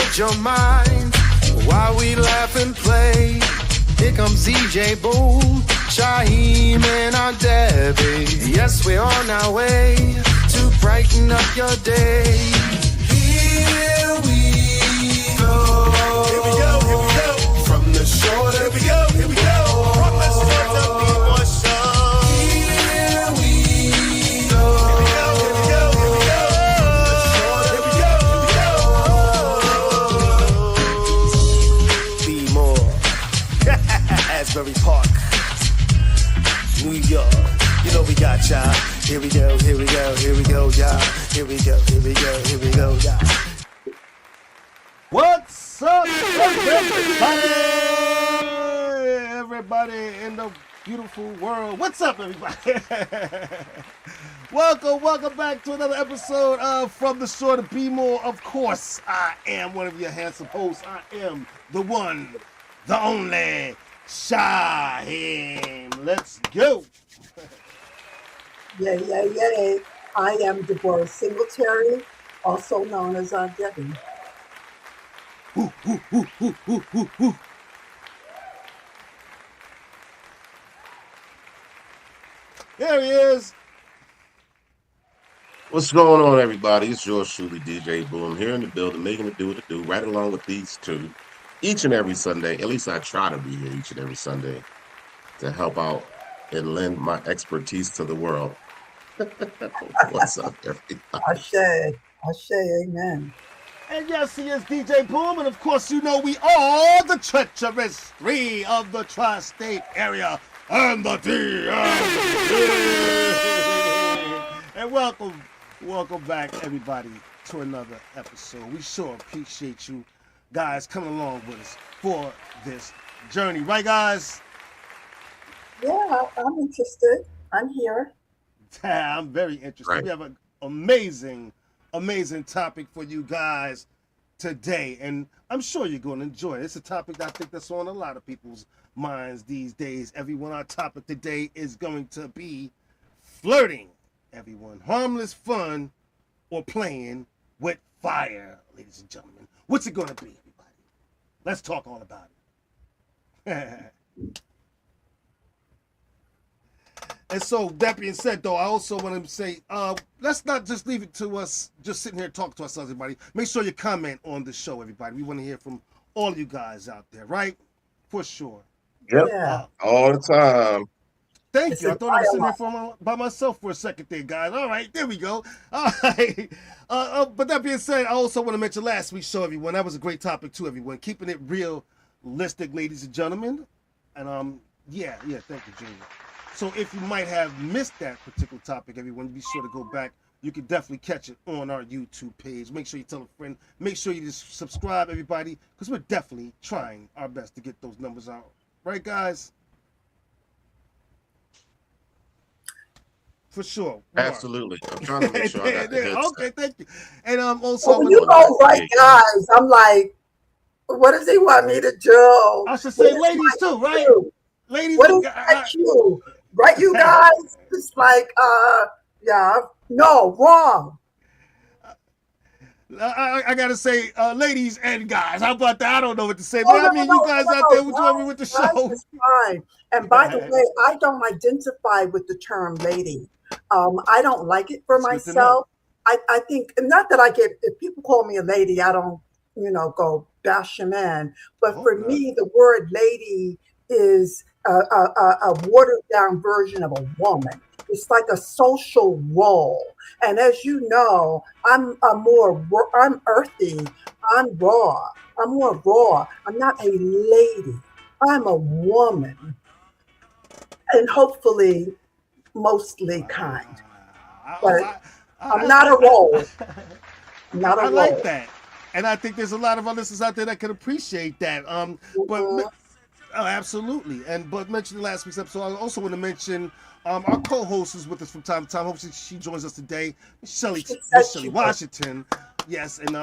ease your mind while we laugh and play. Here comes DJ Boom, Shaheem, and Aunt Debbie. Yes, we're on our way to brighten up your day. Here we go. Here we go, here we go. From the shore to Here we go, here we go. From the shore to P1 show. Here we go. Here we go, here we go, here we go. Here we go, here we go. Be more. Asbury Park, New York. You know we got y'all. Here we go, here we go, here we go, y'all. Here we go, here we go, here we go, y'all. What's up, everybody? Everybody in the beautiful world. What's up, everybody? Welcome back to another episode of From the Shore to Be More. Of course, I am one of your handsome hosts. I am the one, the only, Shaheem. Let's go. Yeah. I am Deborah Singletary, also known as Aunt Debbie. There he is. What's going on, everybody? It's yours truly, DJ Boom, here in the building, making it do what it do, right along with these two, each and every Sunday. At least I try to be here each and every Sunday to help out and lend my expertise to the world. What's up, everybody? Ashe, amen. And yes, he is DJ Boom, and of course, you know we are the treacherous three of the tri-state area and the DMV. And welcome back, everybody, to another episode. We sure appreciate you guys coming along with us for this journey, right, guys? Yeah, I'm interested. I'm here. I'm very interested. Right. We have an amazing topic for you guys today, and I'm sure you're going to enjoy it. It's a topic that I think that's on a lot of people's minds these days. Everyone, our topic today is going to be flirting. Everyone, harmless fun or playing with fire, ladies and gentlemen. What's it going to be, everybody? Let's talk all about it. And so, that being said, though, I also want to say, let's not just leave it to us just sitting here and talk to ourselves, everybody. Make sure you comment on the show, everybody. We want to hear from all you guys out there, right? For sure. Yep, Yeah. all the time. Thank you. I thought I was sitting here by myself for a second there, guys. All right, there we go. All right. But that being said, I also want to mention last week's show, everyone. That was a great topic, too, everyone. Keeping it realistic, ladies and gentlemen. And, yeah, thank you, Junior. So if you might have missed that particular topic, everyone, be sure to go back. You can definitely catch it on our YouTube page. Make sure you tell a friend. Make sure you just subscribe, everybody, because we're definitely trying our best to get those numbers out. Right, guys? For sure. Absolutely. I'm trying to make sure I got the good Okay, stuff. thank you. And also, So when you go right, guys, I'm like, what does he want me to do? I should say ladies too, right? Ladies, What is that you? Right, you guys? It's like, yeah, no, wrong. I gotta say, ladies and guys. How about that? I don't know what to say, but I mean, you guys out there, what you want me with the show? It's fine. And by the way, I don't identify with the term lady. I don't like it for myself. I think, not that I get, if people call me a lady, I don't, go bash them in. But for me, the word lady is a watered down version of a woman. It's like a social role. And as you know, I'm earthy. I'm raw. I'm more raw. I'm not a lady. I'm a woman. And hopefully, mostly kind. But I'm not a role. I'm not a role. I like that. And I think there's a lot of our listeners out there that can appreciate that. Absolutely. But mentioning last week's episode, I also want to mention our co-host is with us from time to time. Hopefully she joins us today, Shelly Washington. Yes, and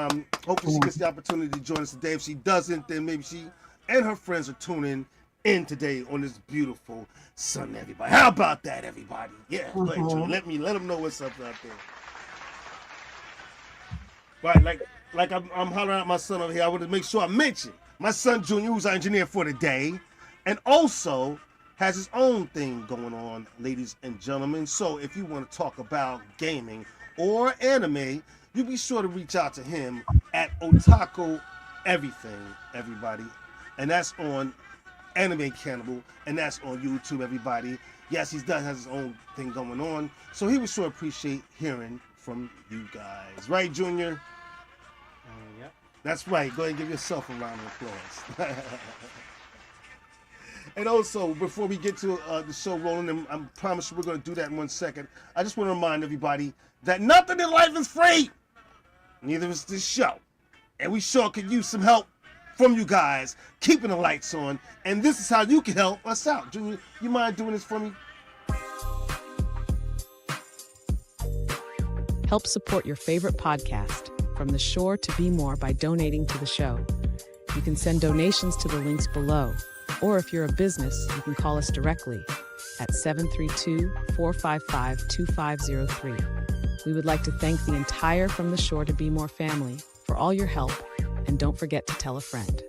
hopefully she gets the opportunity to join us today. If she doesn't, then maybe she and her friends are tuning in today on this beautiful Sunday, everybody. How about that, everybody? Yeah, let them know what's up out there. Right, like I'm hollering at my son over here, I want to make sure I mention my son Junior, who's our engineer for the day, and also has his own thing going on, ladies and gentlemen. So if you want to talk about gaming or anime, you be sure to reach out to him at Otaku Everything, everybody. And that's on Anime Cannibal, and that's on YouTube, everybody. Yes, he has his own thing going on, so he would sure appreciate hearing from you guys. Right, Junior? Yep. That's right. Go ahead and give yourself a round of applause. And also, before we get to the show rolling, and I promise you we're going to do that in 1 second, I just want to remind everybody that nothing in life is free. Neither is this show. And we sure could use some help from you guys, keeping the lights on. And this is how you can help us out. Junior, you mind doing this for me? Help support your favorite podcast, From the Shore to Be More, by donating to the show. You can send donations to the links below. Or if you're a business, you can call us directly at 732-455-2503. We would like to thank the entire From the Shore to Be More family for all your help, and don't forget to tell a friend.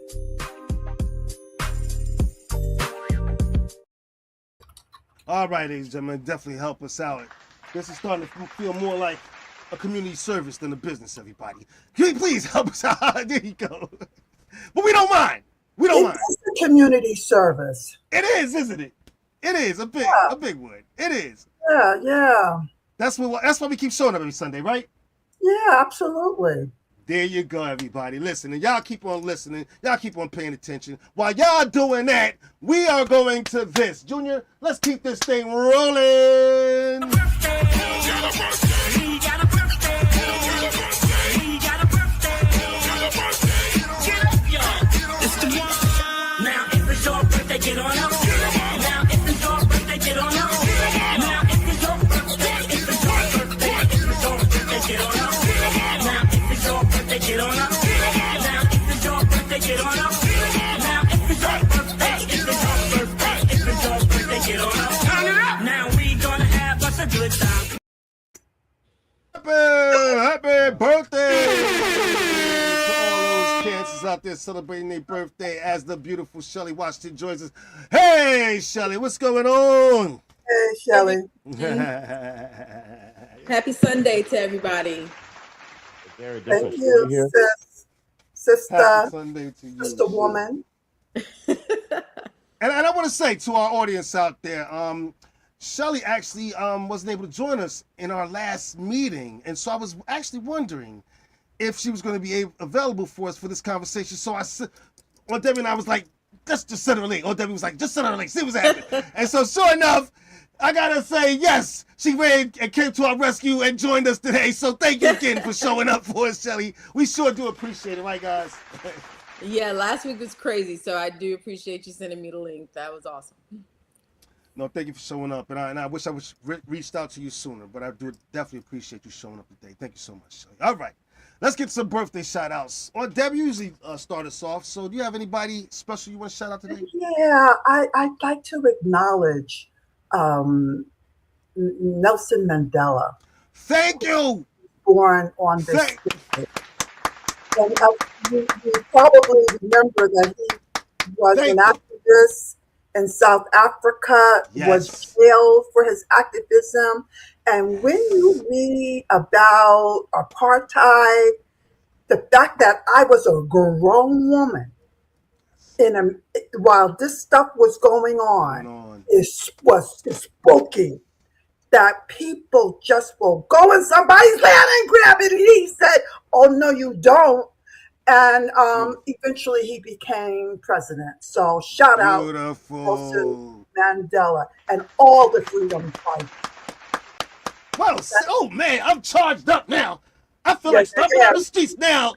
All right, ladies and gentlemen, definitely help us out. This is starting to feel more like a community service than a business, everybody. Can you please help us out? There you go. But we don't mind. We don't mind. It's a community service. It is, isn't it? It is a big one. It is. Yeah. That's why we keep showing up every Sunday, right? Yeah, absolutely. There you go, everybody. Listen, and y'all keep on listening. Y'all keep on paying attention. While y'all doing that, we are going to this. Junior, let's keep this thing rolling. Get on up. Now if it's your birthday, get on up. Now if it's your birthday, if it's your birthday, if it's your birthday, get on up. Now if it's your birthday, get on up. Now if it's your birthday, get on up. Now if it's your birthday, if it's your birthday, if it's your birthday, get on up. Turn it up. Now we gonna have us a good time. Happy birthday! Cancers out there celebrating their birthday as the beautiful Shelly Washington joins us. Hey, Shelly, what's going on? Hey, Shelly. Happy Sunday to everybody. Thank you, sister. Happy Sunday to you, Sister woman. And I want to say to our audience out there, Shelly actually wasn't able to join us in our last meeting, and so I was actually wondering if she was going to be available for us for this conversation. So Debbie and I was like, just send her a link. Debbie was like, just send her a link, see what's happening. And so sure enough, I got to say, yes, she ran and came to our rescue and joined us today. So thank you again for showing up for us, Shelly. We sure do appreciate it, right, guys? Yeah, last week was crazy, so I do appreciate you sending me the link. That was awesome. No, thank you for showing up. And I wish I was reached out to you sooner, but I do definitely appreciate you showing up today. Thank you so much, Shelly. All right. Let's get some birthday shout outs. Debbie usually start us off. So do you have anybody special you want to shout out today? Yeah, I'd like to acknowledge Nelson Mandela. Thank you. Born on this day. And you probably remember that he was an activist in South Africa, was jailed for his activism. And when you read about apartheid, the fact that I was a grown woman while this stuff was going on was spooky. That people just will go in somebody's land and grab it. And he said, "Oh no, you don't." And eventually he became president. So shout out Nelson Mandela and all the freedom fighters. Well, oh man, I'm charged up now. I feel like stepping on the streets now.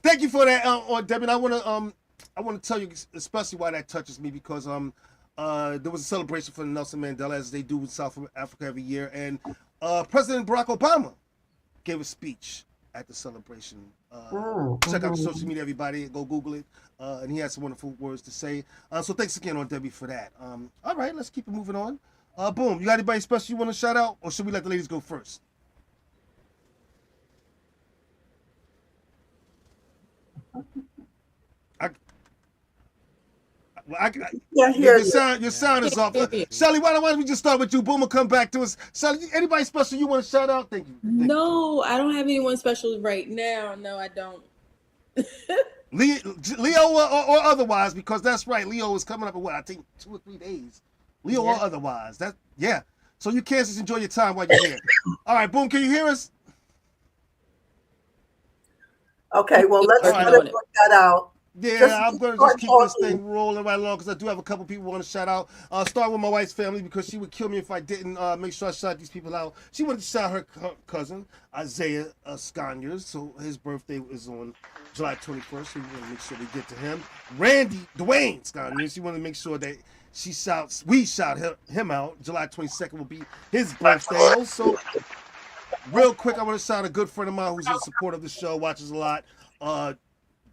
Thank you for that, Debbie. I want to tell you especially why that touches me, because there was a celebration for Nelson Mandela, as they do in South Africa every year, and President Barack Obama gave a speech at the celebration. Check out the social media, everybody. Go Google it. And he had some wonderful words to say. So thanks again, Debbie, for that. All right, let's keep it moving on. Boom, you got anybody special you want to shout out, or should we let the ladies go first? hear your sound is off. Shelly, why don't we just start with you? Boom, will come back to us. Shelly, anybody special you want to shout out? Thank you. No, I don't have anyone special right now. No, I don't. Leo or otherwise, because that's right. Leo is coming up in what, I think 2 or 3 days. Leo or otherwise. So you can't just enjoy your time while you're here. All right, Boom, can you hear us? Okay, well, let's work that out. Yeah, I'm going to just keep this thing rolling right along because I do have a couple people want to shout out. Start with my wife's family because she would kill me if I didn't make sure I shout these people out. She wanted to shout her cousin, Isaiah Sconyers. So his birthday is on July 21st. So we want to make sure we get to him. Randy Dwayne Sconyers. She wanted to make sure that we shout him out. July 22nd will be his birthday. Also, real quick, I want to shout a good friend of mine who's in support of the show, watches a lot.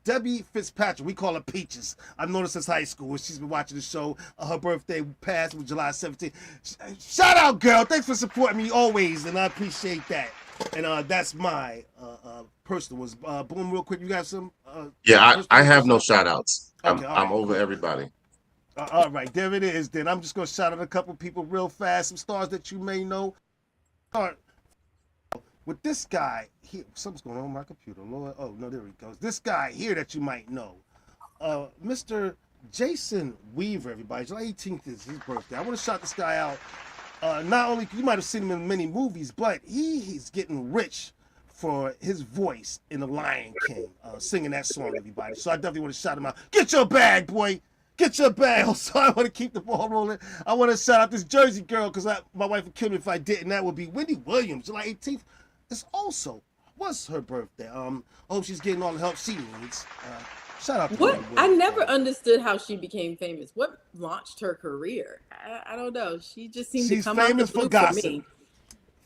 Debbie Fitzpatrick, we call her Peaches. I've known her since high school. She's been watching the show. Her birthday passed was July 17th. Shout out, girl. Thanks for supporting me always, and I appreciate that. And that's my personal ones. Boom, real quick, you got some? I have no shout outs. Okay, I'm over everybody. All right, there it is then. I'm just going to shout out a couple people real fast, some stars that you may know. Start with this guy here. Something's going on with my computer, Lord. Oh, no, there he goes. This guy here that you might know. Mr. Jason Weaver, everybody. July 18th is his birthday. I want to shout this guy out. Not only, you might have seen him in many movies, but he's getting rich for his voice in The Lion King, singing that song, everybody. So I definitely want to shout him out. Get your bag, boy. Get your bag. Also, I want to keep the ball rolling. I want to shout out this Jersey girl because my wife would kill me if I didn't. That would be Wendy Williams, July 18th. This also was her birthday. I hope she's getting all the help she needs. Shout out to what? Wendy I Williams. never understood how she became famous. What launched her career? I don't know. She just seemed to come out the blue for me.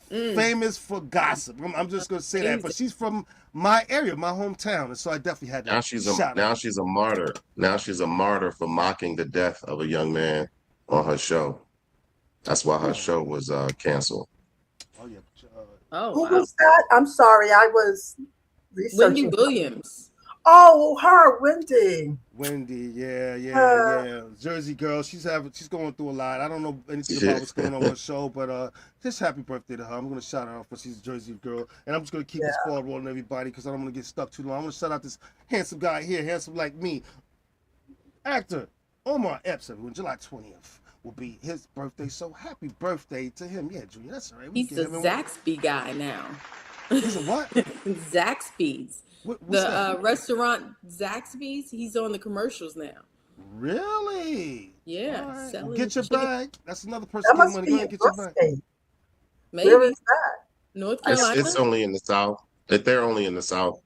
Famous for gossip. I'm just gonna say that, but she's from my area, my hometown, and so I definitely had to. Now she's a martyr. Now she's a martyr for mocking the death of a young man on her show. That's why her show was canceled. Oh yeah. Who was that? I'm sorry, I was researching. Wendy Williams. Oh, her, Wendy. Wendy, yeah. Jersey girl. She's going through a lot. I don't know anything about what's going on with her show, but just happy birthday to her. I'm gonna shout her out, but she's a Jersey girl, and I'm just gonna keep this ball rolling, everybody, because I don't want to get stuck too long. I'm gonna shout out this handsome guy here, handsome like me, actor Omar Epps. On July 20th will be his birthday, so happy birthday to him. Yeah, Junior, that's all right. He's the Zaxby guy now. He's a what? Zaxby's. The restaurant Zaxby's, he's on the commercials now. Really? Yeah. Right. Get your bag. That's another person That getting must money. be Go ahead and get your bag. state. Maybe. Where is that? North Carolina. It's only in the South. They're only in the South.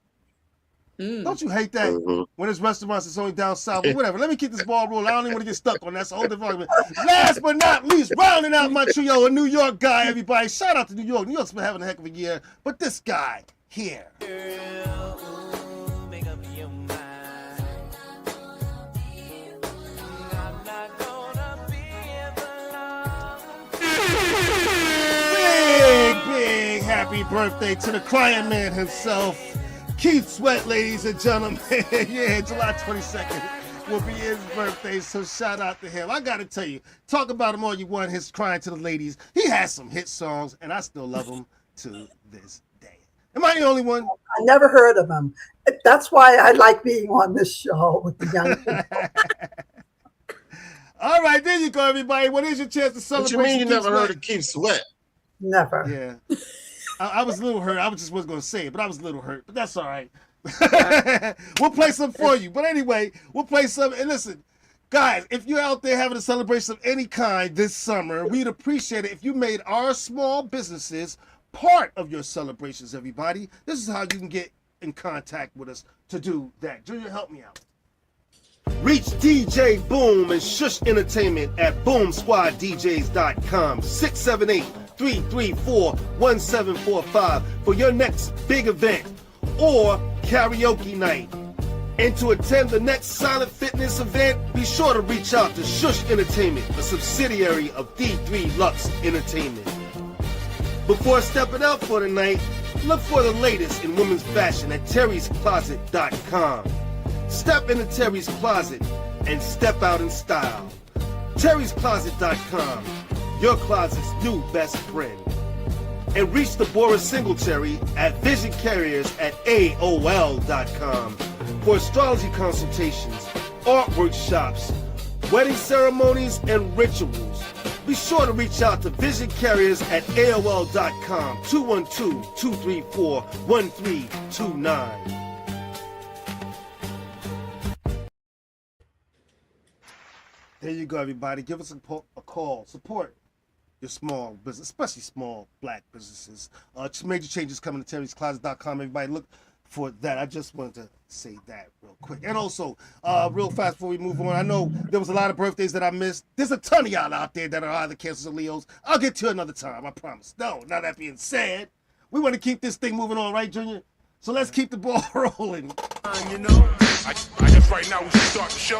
Don't you hate that? When it's restaurants, it's only down south. But whatever. Let me keep this ball rolling. I don't even want to get stuck on that. That's a whole different argument. Last but not least, rounding out my trio, a New York guy, everybody. Shout out to New York. New York's been having a heck of a year. But this guy here. Big happy birthday to the crying man himself, Keith Sweat, ladies and gentlemen. Yeah, July 22nd will be his birthday, so shout out to him. I gotta tell you, talk about him all you want, his crying to the ladies. He has some hit songs, and I still love him to this day. Am I the only one? I never heard of him. That's why I like being on this show with the young people. All right, there you go, everybody. What is your chance to celebrate? What you mean you never heard of Keith Sweat? Never. Yeah. I was a little hurt. I just wasn't going to say it, but I was a little hurt. But that's all right. We'll play some for you. But anyway, we'll play some. And listen, guys, if you're out there having a celebration of any kind this summer, we'd appreciate it if you made our small businesses part of your celebrations, everybody. This is how you can get in contact with us to do that. Junior, help me out. Reach DJ Boom and Shush Entertainment at boomsquaddjs.com 678-334-1745 for your next big event or karaoke night. And to attend the next Silent Fitness event, be sure to reach out to Shush Entertainment, a subsidiary of D3 Lux Entertainment. Before stepping out for the night, look for the latest in women's fashion at terryscloset.com. Step into Terry's closet and step out in style. Terry'sCloset.com, your closet's new best friend. And reach Deborah Singletary at visioncarriers@AOL.com for astrology consultations, art workshops, wedding ceremonies, and rituals. Be sure to reach out to Vision Carriers at AOL.com, 212-234-1329. There you go, everybody. Give us a call. Support your small business, especially small black businesses. Major changes coming to terryscloset.com. Everybody look for that. I just wanted to say that real quick. And also, real fast before we move on, I know there was a lot of birthdays that I missed. There's a ton of y'all out there that are either Cancers or Leos. I'll get to it another time, I promise. No, now that being said, we want to keep this thing moving on, right, Junior? So let's keep the ball rolling. You know, I guess right now we should start the show.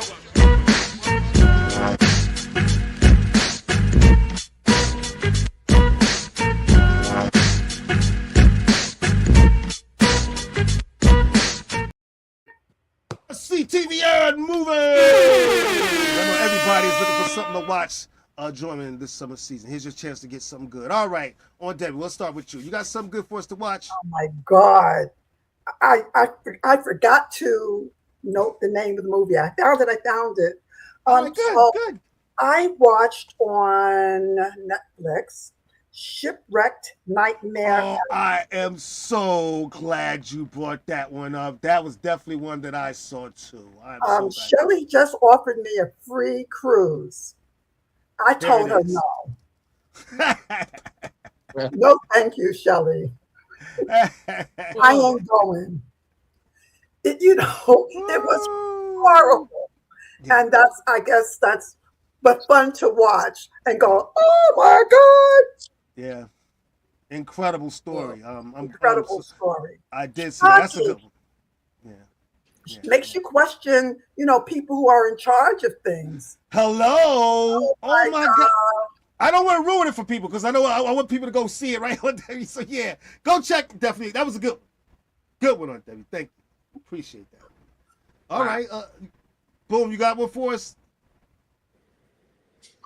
CTV and moving! I know everybody's looking for something to watch during this summer season. Here's your chance to get something good. All right, on Debbie, we'll start with you. You got something good for us to watch? Oh my God. I forgot to note the name of the movie. I found it. Good. I watched on Netflix Shipwrecked Nightmare. Oh, I am so glad you brought that one up. That was definitely one that I saw too. Shelly just offered me a free cruise. I told her no. No, thank you, Shelly. I ain't going. It was horrible. Yeah. And I guess that's but fun to watch and go, oh my God. Yeah. Incredible story. Incredible story. I did see that. That's a good one. Yeah. Makes you question, people who are in charge of things. Hello. Oh my God. I don't want to ruin it for people because I know I want people to go see it right on Debbie. So yeah, go check. Definitely. That was a good one on Debbie. Thank you. Appreciate that. All right. Boom, you got one for us?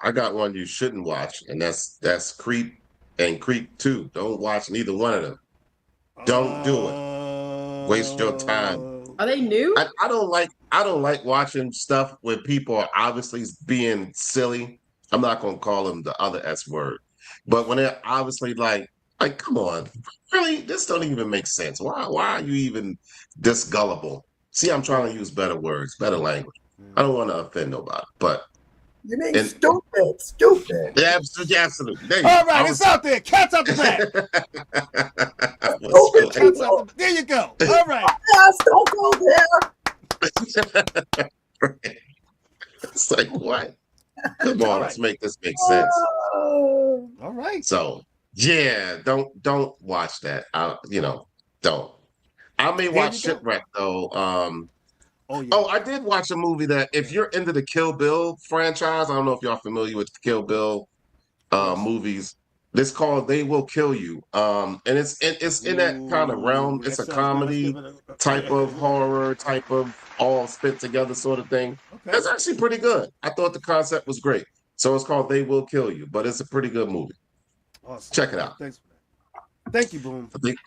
I got one you shouldn't watch, and that's Creep and Creep 2. Don't watch neither one of them. Don't do it. Waste your time. Are they new? I don't like watching stuff where people are obviously being silly. I'm not gonna call them the other S word, but when they're obviously like come on, really, this don't even make sense. Why are you even this gullible? See, I'm trying to use better words, better language. I don't want to offend nobody, but you mean stupid. Yeah, absolutely. All right, it's out there. Cat's out the bag. There you go. All right. Yes, don't go there. It's like, what? Come on, let's make this make sense. All right. So, yeah, don't watch that. Don't. I may watch Shipwreck though. I did watch a movie that if you're into the Kill Bill franchise, I don't know if y'all familiar with the Kill Bill movies. It's called They Will Kill You. And it's in that kind of realm. It's a comedy type of horror, type of all spit together sort of thing. Okay. It's actually pretty good. I thought the concept was great. So it's called They Will Kill You, but it's a pretty good movie. Awesome. Check it out. Thanks for that. Thank you, Boom. I think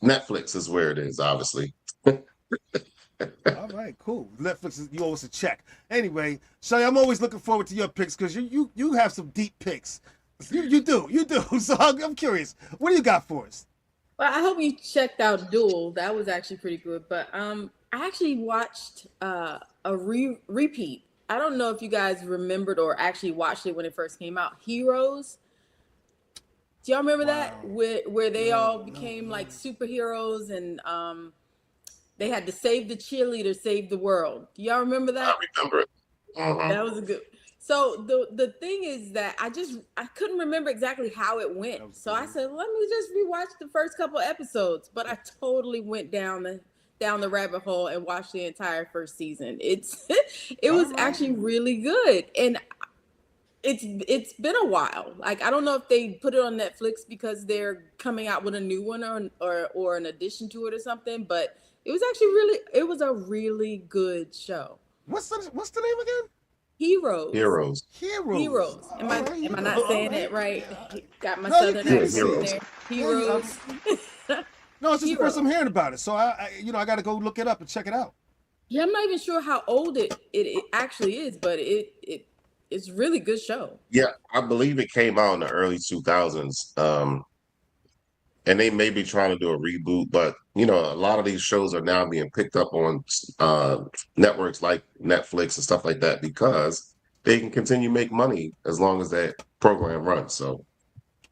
Netflix is where it is, obviously. All right, cool. Netflix is you owe us a check. Anyway, Shelly, I'm always looking forward to your picks because you have some deep picks. You do. So I'm curious. What do you got for us? Well, I hope you checked out Duel. That was actually pretty good. But I actually watched a repeat. I don't know if you guys remembered or actually watched it when it first came out. Heroes. Do y'all remember that? Where they all became like superheroes and they had to save the cheerleader, save the world. Do y'all remember that? I remember it. That was a good. So the thing is that I couldn't remember exactly how it went. So I said, let me just rewatch the first couple episodes. But I totally went down the rabbit hole and watched the entire first season. It was actually really good. And it's been a while. Like, I don't know if they put it on Netflix because they're coming out with a new one or an addition to it or something, but It was actually really. It was a really good show. What's the name again? Heroes. Heroes. Heroes. Am I All not saying right. it right? Got my No, you southern can't accent say it. there. Yeah, Heroes. No, it's just the first Heroes. I'm hearing about it. So I I got to go look it up and check it out. Yeah, I'm not even sure how old it actually is, but it's really good show. Yeah, I believe it came out in the early 2000s. And they may be trying to do a reboot, but a lot of these shows are now being picked up on networks like Netflix and stuff like that because they can continue to make money as long as that program runs. So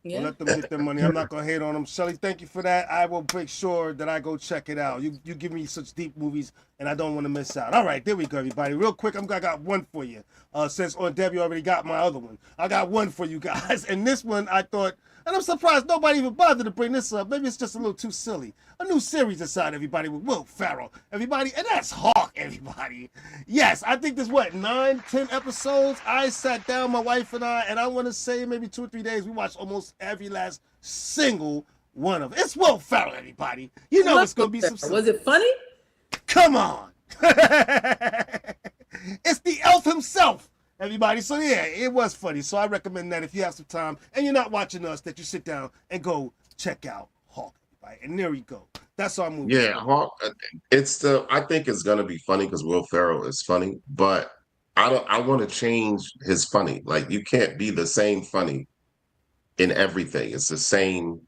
Well, Yeah. let them get their money. I'm not gonna hate on them. Shelly, thank you for that. I will make sure that I go check it out. You give me such deep movies, and I don't want to miss out. All right, there we go, everybody. Real quick, I got one for you. Since Debbie already got my other one, I got one for you guys. And this one, I thought, and I'm surprised nobody even bothered to bring this up. Maybe it's just a little too silly. A new series inside everybody with Will Ferrell, everybody, and that's Hawk, everybody. Yes, I think there's 9, 10 episodes. I sat down, my wife and I want to say maybe 2 or 3 days. We watched almost every last single one of it. It's Will Ferrell, everybody. You know it's gonna be some. Was it funny? Come on. It's the elf himself, everybody. So yeah, it was funny. So I recommend that if you have some time and you're not watching us, that you sit down and go check out Hawk. Right? And there we go. That's our movie. yeah, Hawk. I think it's gonna be funny because Will Ferrell is funny, but I want to change his funny. Like you can't be the same funny in everything. It's the same,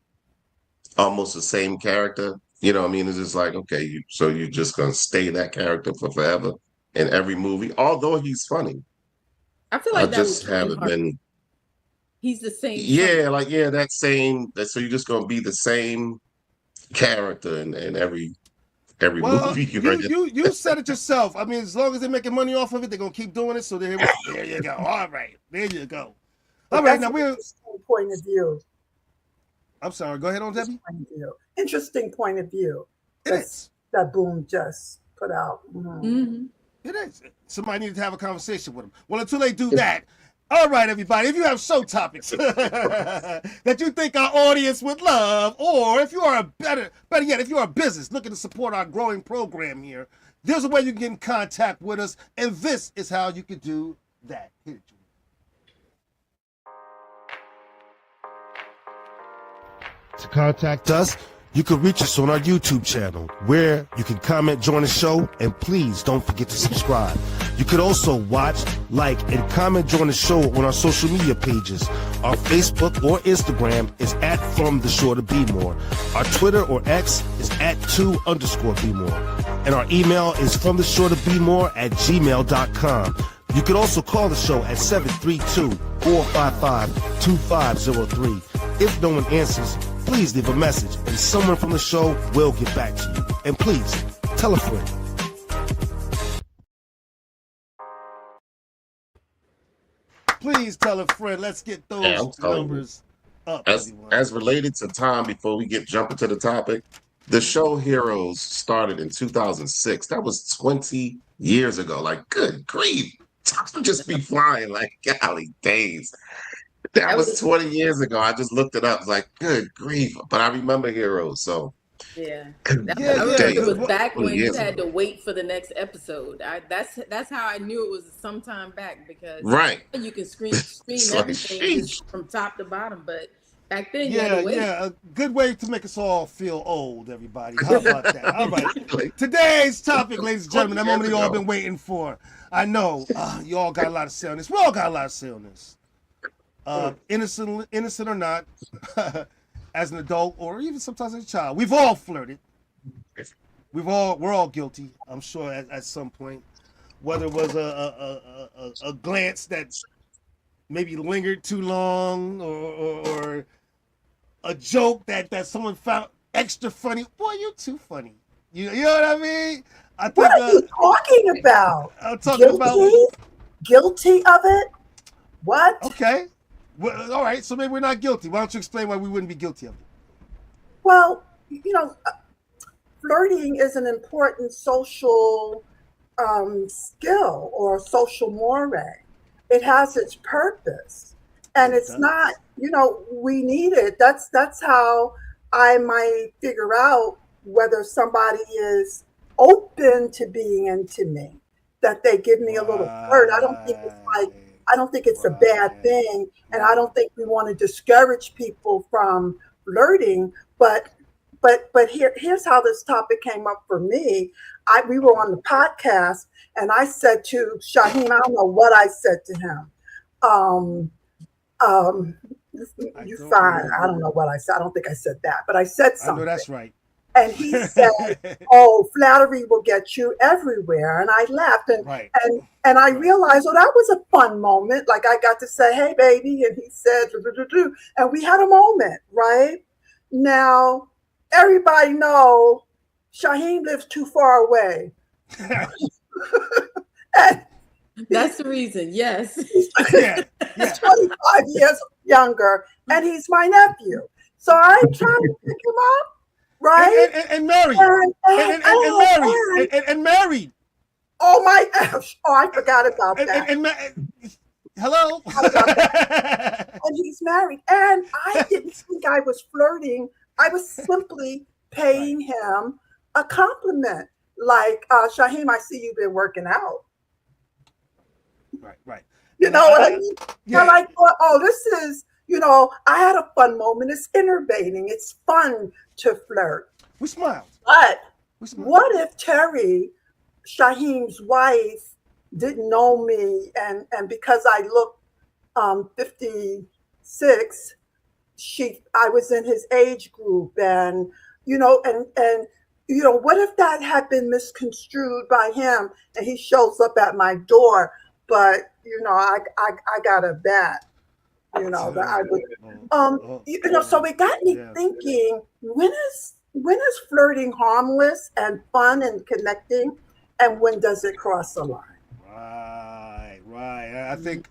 almost the same character. You know what I mean? It's just like, okay, so you're just gonna stay that character for forever in every movie, although he's funny. I feel I like that just was really haven't hard. been. He's the same. That same. So you're just gonna be the same character in every Well, movie. Right? you said it yourself. I mean, as long as they're making money off of it, they're gonna keep doing it. So there you go. All right, there you go. All right, now That's an we're. interesting point of view. I'm sorry. Go ahead on Debbie. Interesting point of view. It is. That Boom just put out. Mm-hmm. It is. Somebody needed to have a conversation with them. Well, until they do that, all right, everybody, if you have show topics that you think our audience would love, or if you are better yet, if you're a business looking to support our growing program here, there's a way you can get in contact with us, and this is how you can do that. Hit it, Julie. To contact us, you can reach us on our YouTube channel, where you can comment, join the show, and please don't forget to subscribe. You can also watch, like, and comment, join the show on our social media pages. Our Facebook or Instagram is at From the Shore to Be More. Our Twitter or X is at 2_Be More. And our email is fromtheshore@gmail.com. You can also call the show at 732-455-2503. If no one answers, please leave a message and someone from the show will get back to you. And please, tell a friend. Please tell a friend. Let's get those numbers up. As related to time, before we jump into the topic, the show Heroes started in 2006. That was 20 years ago. Like, good grief. Time just be flying like golly days. That was 20 years ago. I just looked it up. I was like, good grief. But I remember Heroes, so. Yeah. Yeah, I remember it was days. back when 20 you years had ago. to wait for the next episode. That's how I knew it was sometime back, because Right. you can stream It's like, everything sheesh. just from top to bottom, but back then you had to wait. A good way to make us all feel old, everybody. How about that? All right. Today's topic, ladies and gentlemen, that moment you all been waiting for. I know you all got a lot to say on this. We all got a lot to say on this. Innocent or not, as an adult or even sometimes as a child, we've all flirted. We're all guilty, I'm sure, at some point. Whether it was a glance that maybe lingered too long, or a joke that someone found extra funny. Boy, you're too funny. You know what I mean? I think, What are you talking about? I'm talking about. Guilty of it? What? Okay. Well, all right. So maybe we're not guilty. Why don't you explain why we wouldn't be guilty of it? Well, flirting is an important social skill or social mores. It has its purpose, and it's not. We need it. That's how I might figure out whether somebody is open to being into me, that they give me a little flirt. I don't think it's like, I don't think it's a bad thing, and I don't think we want to discourage people from flirting. But here's how this topic came up for me. We were on the podcast, and I said to Shaheem, I don't know what I said to him. You fine. I don't know what I said. I don't think I said that, but I said something. I know that's right. And he said, "Oh, flattery will get you everywhere." And I laughed, and I realized, oh, that was a fun moment. Like I got to say, "Hey, baby," and he said, "Do," and we had a moment, right? Now, everybody know Shaheem lives too far away. And that's the reason. Yes. He's 25 years younger, and he's my nephew. So I'm trying to pick him up. Right? And married. And married. Oh my gosh. Oh, I forgot about that. Hello? And he's married. And I didn't think I was flirting. I was simply paying him a compliment. Like, Shaheem, I see you've been working out. Right. You know what I mean? Yeah. And I thought, oh, this is, I had a fun moment. It's innovating. It's fun to flirt. We smiled. But what if Terry, Shaheem's wife, didn't know me, and because I look 56, I was in his age group, and what if that had been misconstrued by him, and he shows up at my door, but I got a bat. That I would, so it got me thinking, when is flirting harmless and fun and connecting, and when does it cross the line? Right. I think,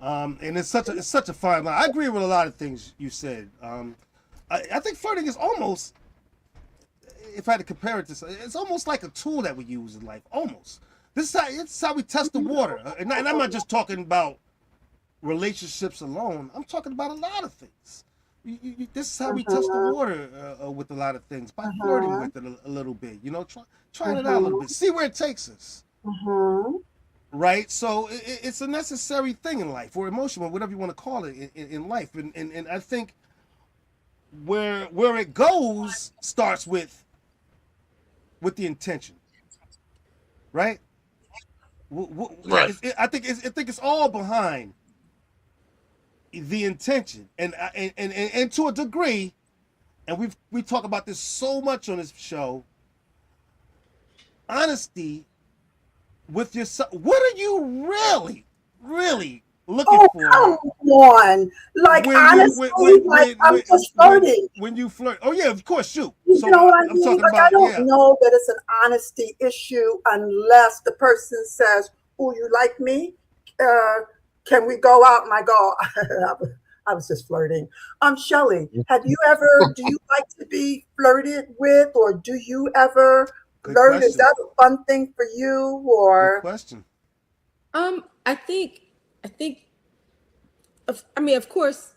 and it's such a fine line. I agree with a lot of things you said. I think flirting is almost, if I had to compare it to, it's almost like a tool that we use in life. Almost. This is how we test the water, and I'm not just talking about relationships alone. I'm talking about a lot of things. This is how we test the water with a lot of things, by flirting with it a little bit. Trying it out a little bit, see where it takes us. Right. So it's a necessary thing in life, or emotional, whatever you want to call it in life. And I think where it goes starts with the intention. Right. Right. I think it's all behind the intention, and to a degree, and we talk about this so much on this show. Honesty with yourself. What are you really looking for? Come on, like honestly, I'm just flirting. When you flirt, oh yeah, of course, shoot. You know what I mean? Like, I don't know that it's an honesty issue unless the person says, "Oh, you like me? Can we go out?" And I go, I was just flirting. Shelley, do you like to be flirted with, or do you ever flirt? Is that a fun thing for you, or? Good question. I think, of course,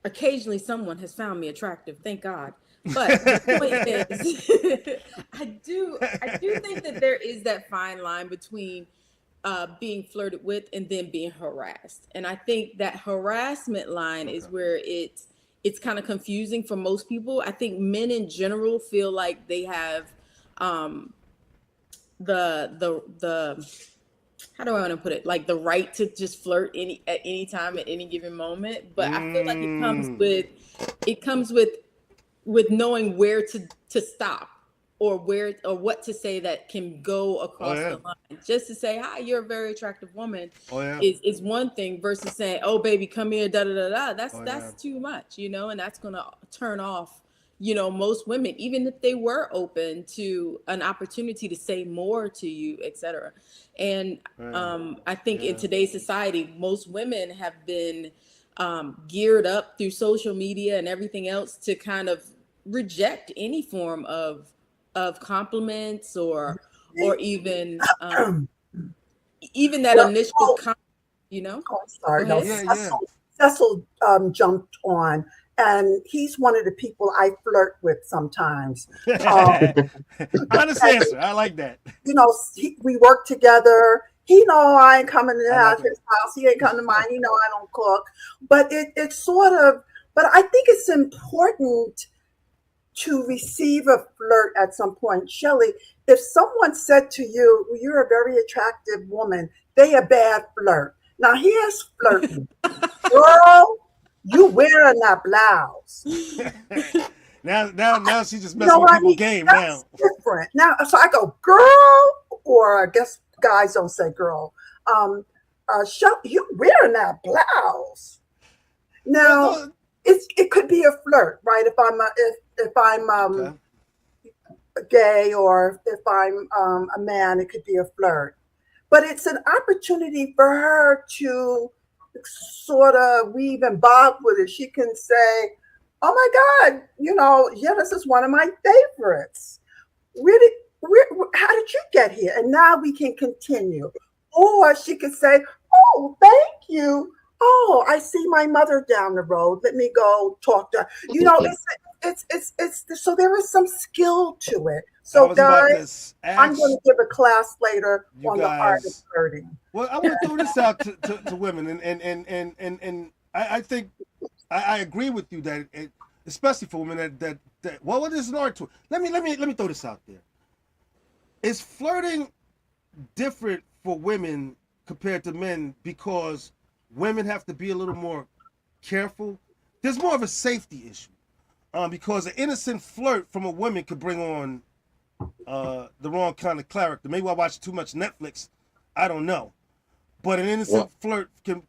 occasionally someone has found me attractive, thank God. But the point is, I do think that there is that fine line between being flirted with and then being harassed. And I think that harassment line is where it's kind of confusing for most people. I think men in general feel like they have the how do I want to put it? Like the right to just flirt at any time at any given moment. But I feel like it comes with knowing where to stop, or what to say that can go across the line. Just to say, "Hi, you're a very attractive woman," is one thing, versus saying, "Oh, baby, come here, da da da da." That's too much, and that's gonna turn off, most women, even if they were open to an opportunity to say more to you, etc. And I think in today's society, most women have been geared up through social media and everything else to kind of reject any form of compliments or even that initial comment, Oh, sorry. No, Cecil jumped on, and he's one of the people I flirt with sometimes. Honest answer. I like that. We work together. He know I ain't coming to I like his house. He ain't coming to mine. He know I don't cook. But it's sort of. But I think it's important to receive a flirt at some point. Shelley, if someone said to you, well, "You're a very attractive woman," they a bad flirt. Now here's flirting, girl. You wearing that blouse. Now she just messing with people's game That's now. different. Now, so I go, girl, or I guess guys don't say girl. You wearing that blouse. Now, it could be a flirt, right? If I'm Okay. gay or if I'm a man, it could be a flirt. But it's an opportunity for her to sort of weave and bob with it. She can say, "Oh my God, yeah, this is one of my favorites. How did you get here?" And now we can continue. Or she could say, "Oh, thank you. Oh, I see my mother down the road. Let me go talk to her." It's so there is some skill to it. So guys, I'm going to give a class later on the art of flirting. Well, I want to throw this out to women, and I think I agree with you that especially for women that well, it is an art to it. Let me throw this out there. Is flirting different for women compared to men because women have to be a little more careful? There's more of a safety issue. Because an innocent flirt from a woman could bring on the wrong kind of character. Maybe I watch too much Netflix. I don't know. But an innocent flirt can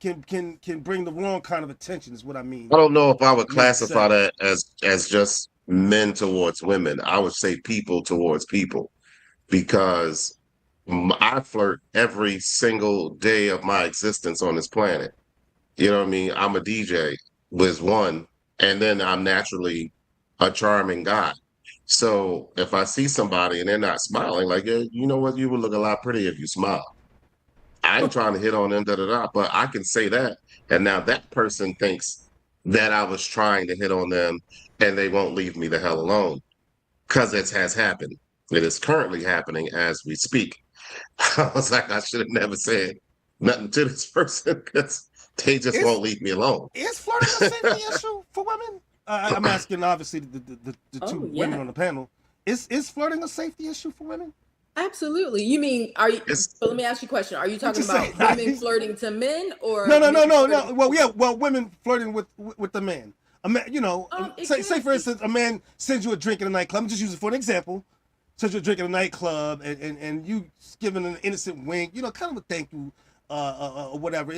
bring the wrong kind of attention is what I mean. I don't know if I would classify that as just men towards women. I would say people towards people, because I flirt every single day of my existence on this planet. You know what I mean? I'm a DJ was one, and then I'm naturally a charming guy. So if I see somebody and they're not smiling, like, yeah, you know what, you would look a lot prettier if you smile. I ain't trying to hit on them, but I can say that. And now that person thinks that I was trying to hit on them and they won't leave me the hell alone, because it has happened. It is currently happening as we speak. I was like, I should have never said nothing to this person because they just won't leave me alone. Is flirting a safety issue for women? I'm asking, obviously, the two women on the panel. Is flirting a safety issue for women? Absolutely. You mean, so let me ask you a question. Are you talking about women flirting to men or? No. Well, yeah. Well, women flirting with the man. A man, say for instance, a man sends you a drink in a nightclub. I'm just using it for an example. Sends you a drink in a nightclub, and you giving an innocent wink, kind of a thank you, or whatever.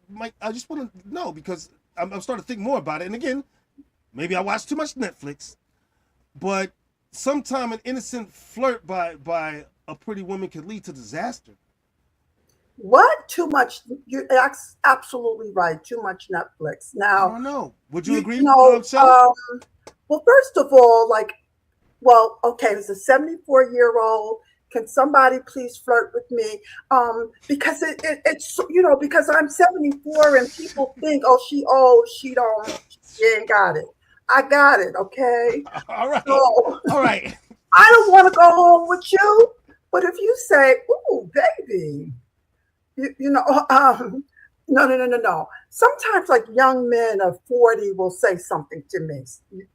Mike, I just want to know, because I'm starting to think more about it. And again, maybe I watch too much Netflix, but sometimes an innocent flirt by a pretty woman could lead to disaster. What? Too much? You're absolutely right. Too much Netflix. Now, I don't know. Would you agree? Well, first of all, okay, it's a 74-year-old. Can somebody please flirt with me? Because it's because I'm 74 and people think, oh, she old, she ain't got it. I got it, okay? All right. So, all right. I don't want to go home with you, but if you say, ooh, baby, no. Sometimes young men of 40 will say something to me,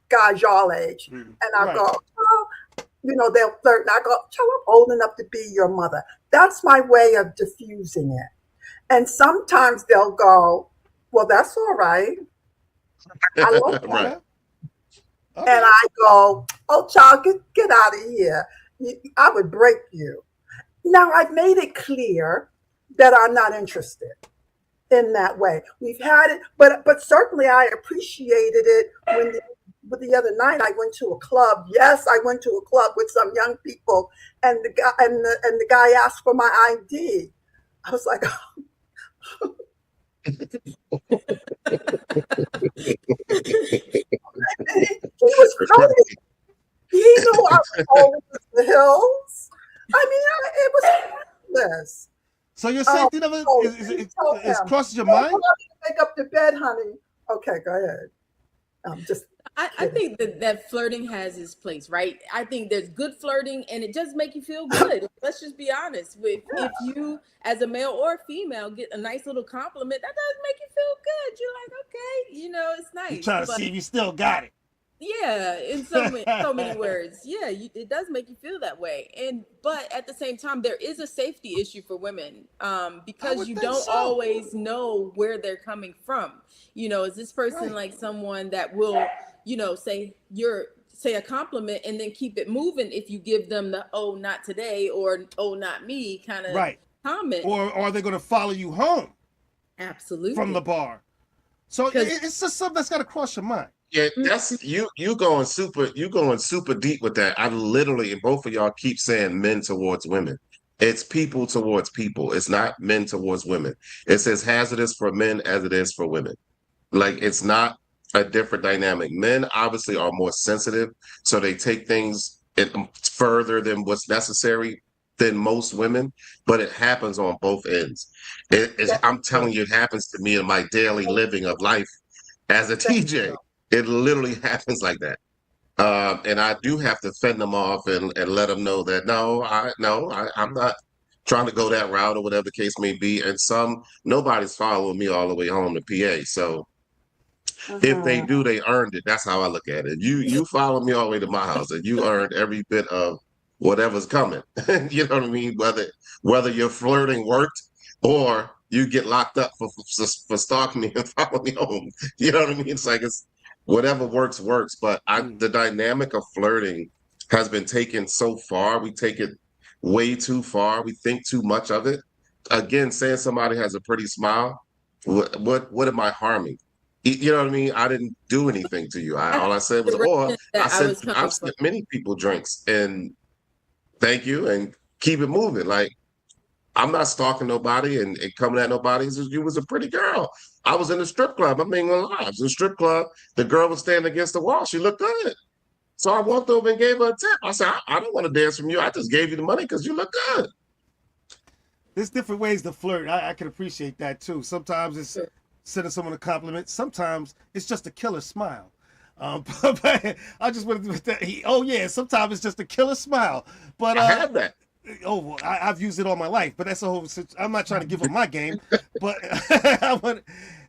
guys y'all age, and I go, oh, they'll flirt, and I go, I'm old enough to be your mother. That's my way of diffusing it. And sometimes they'll go, well, that's all right. I love that. Right. Okay. And I go, oh, child, get out of here. I would break you. Now, I've made it clear that I'm not interested in that way. We've had it, but certainly I appreciated it when the other night I went to a club. Yes, I went to a club with some young people, and the guy asked for my ID. I was like, oh. He was crazy. He knew I was over the hills. I mean, it was fabulous. So your safety is crosses your mind? Make up the bed, honey. Okay, go ahead. Just I think that flirting has its place, right? I think there's good flirting and it does make you feel good. Let's just be honest. If you, as a male or a female, get a nice little compliment, that does make you feel good. You're like, okay, it's nice. You trying to see if you still got it. Yeah, in so many words. Yeah, it does make you feel that way. But at the same time, there is a safety issue for women because you don't always know where they're coming from. Is this person like someone that will, say a compliment and then keep it moving if you give them the "oh, not today" or "oh, not me" kind of comment, or are they going to follow you home? Absolutely, from the bar. So it's just something that's got to cross your mind. Yeah, that's you going super deep with that. I literally, and both of y'all keep saying men towards women. It's people towards people. It's not men towards women. It's as hazardous for men as it is for women. Like, it's not a different dynamic. Men obviously are more sensitive, so they take things further than what's necessary than most women, but it happens on both ends. I'm telling you, it happens to me in my daily living of life as a TJ. It literally happens like that. And I do have to fend them off and let them know that I'm not trying to go that route or whatever the case may be. And nobody's following me all the way home to PA. So if they do, they earned it. That's how I look at it. You follow me all the way to my house and you earned every bit of whatever's coming. You know what I mean? Whether your flirting worked or you get locked up for stalking me and following me home. You know what I mean? It's like whatever works. But the dynamic of flirting has been taken so far. We take it way too far. We think too much of it. Again, saying somebody has a pretty smile, what am I harming? You know what I mean? I didn't do anything to you. All I said was, I've sent many people drinks and thank you and keep it moving. Like, I'm not stalking nobody and coming at nobody. You was a pretty girl. I was in a strip club. I'm being alive. I was in a strip club. The girl was standing against the wall. She looked good. So I walked over and gave her a tip. I said, I don't want to dance from you. I just gave you the money because you look good. There's different ways to flirt. I can appreciate that too. Sometimes it's sending someone a compliment. Sometimes it's just a killer smile. But I just wanted to that. Sometimes it's just a killer smile. But I have that. I've used it all my life, but that's a whole. I'm not trying to give up my game, but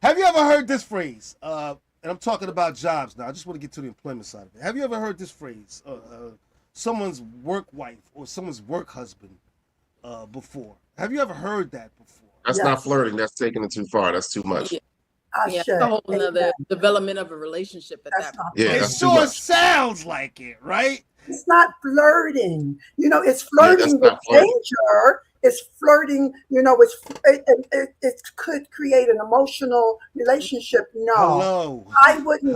have you ever heard this phrase? And I'm talking about jobs now. I just want to get to the employment side of it. Have you ever heard this phrase? Someone's work wife or someone's work husband before? Have you ever heard that before? That's not flirting. That's taking it too far. That's too much. It's a whole other development of a relationship at that point. Yeah, it sure sounds like it, right? It's not flirting. It's flirting with danger. It's flirting. It could create an emotional relationship. No, Hello. I wouldn't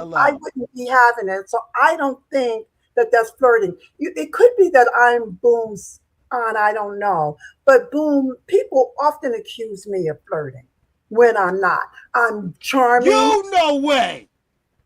be having it. So I don't think that that's flirting. It could be that I'm Boom's aunt. I don't know, but Boom, people often accuse me of flirting when I'm not. I'm charming. No way.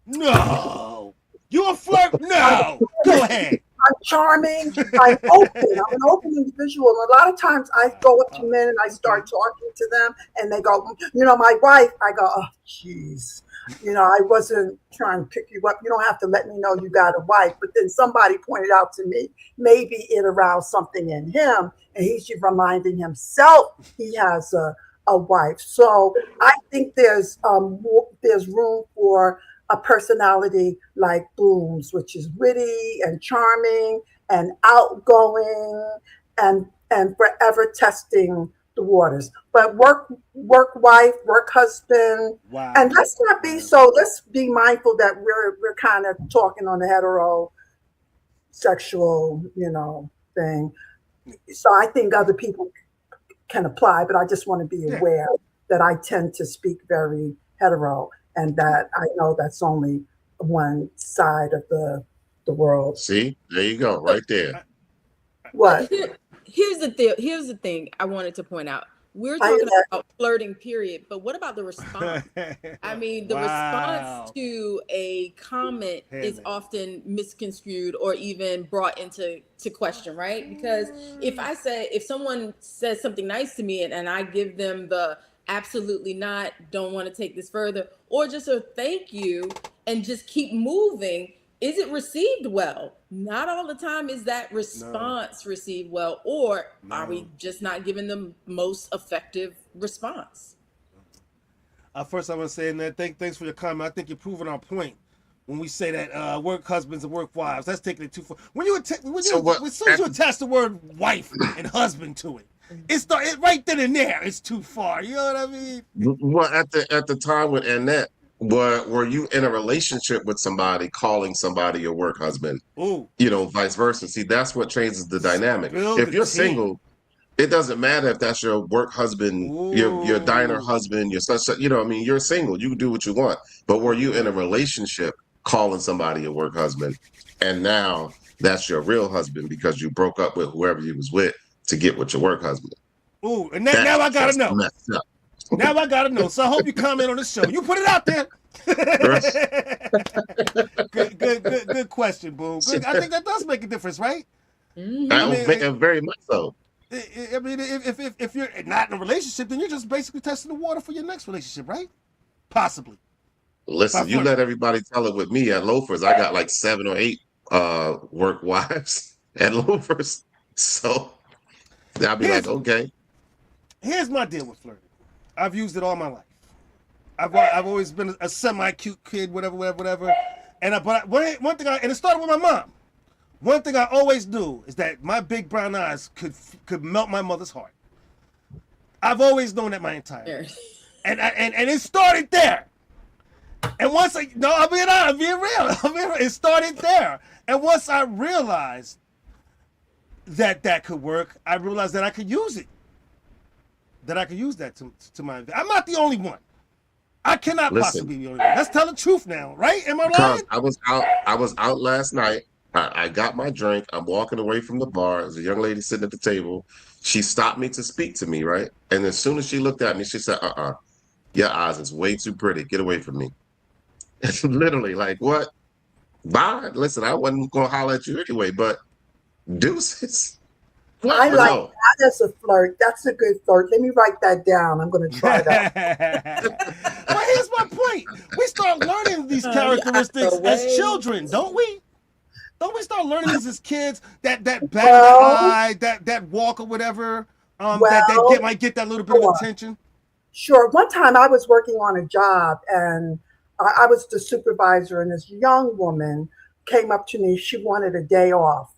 No. You a flirt? No. Go ahead. I'm charming. I'm open. I'm an open individual. And a lot of times I go up to men and I start talking to them and they go, my wife. I go, oh, geez. I wasn't trying to pick you up. You don't have to let me know you got a wife. But then somebody pointed out to me, maybe it aroused something in him and he's reminding himself he has a wife. So I think there's room for a personality like Boom's, which is witty and charming and outgoing and forever testing the waters. But work wife, work husband, wow. And let's be mindful that we're kind of talking on the heterosexual, thing. So I think other people can apply, but I just want to be aware that I tend to speak very hetero. And that I know that's only one side of the world. See, there you go, right there. What? Here's the thing I wanted to point out. We're talking about flirting, period. But what about the response? I mean, the response to a comment is often misconstrued or even brought into question, right? Because if someone says something nice to me and I give them the absolutely not, don't want to take this further, or just a thank you, and just keep moving, is it received well? Not all the time is that response received well, or are we just not giving the most effective response? First, I want to say, and thanks for your comment. I think you're proving our point when we say that work husbands and work wives. That's taking it too far. When you as soon as you attach the word wife and husband to it, it's right then and there. It's too far. You know what I mean? Well, at the time with Annette, were you in a relationship with somebody calling somebody your work husband? Ooh. You know, vice versa. See, that's what changes the dynamic. Spill If the you're tea. single, it doesn't matter if that's your work husband, your diner husband, your such. You know, I mean, you're single. You can do what you want. But were you in a relationship calling somebody your work husband, and now that's your real husband because you broke up with whoever you was with to get with your work husband? Ooh, and now I gotta know. Messed up. Now I gotta know. So I hope you comment on the show. You put it out there. Good question, Boom. Good. I think that does make a difference, right? Very much so. I mean, if you're not in a relationship, then you're just basically testing the water for your next relationship, right? Possibly. Listen, you let everybody tell it with me at Loafers. I got like 7 or 8 work wives at Loafers. So I'll be like, okay. Here's my deal with flirting. I've used it all my life. I've always been a semi-cute kid, whatever. And one thing, and it started with my mom. One thing I always do is that my big brown eyes could melt my mother's heart. I've always known that my entire life. And it started there. And once I'm being real. It started there. And once I realized that could work, I realized that I could use it. That I could use that to my advantage. I'm not the only one. I cannot possibly be the only one. Let's tell the truth now, right? Am I lying? I was out last night. I got my drink. I'm walking away from the bar. There's a young lady sitting at the table. She stopped me to speak to me, right? And as soon as she looked at me, she said, your eyes is way too pretty. Get away from me. It's literally like, what? Bye. Listen, I wasn't going to holler at you anyway, but deuces. I like that as a flirt. That's a good flirt. Let me write that down. I'm going to try that. Well, here's my point. We start learning these characteristics as children, don't we? Don't we start learning these as kids? That back of the eye, that walk or whatever, that might get that little bit of attention. Sure. One time I was working on a job and I was the supervisor, and this young woman came up to me. She wanted a day off,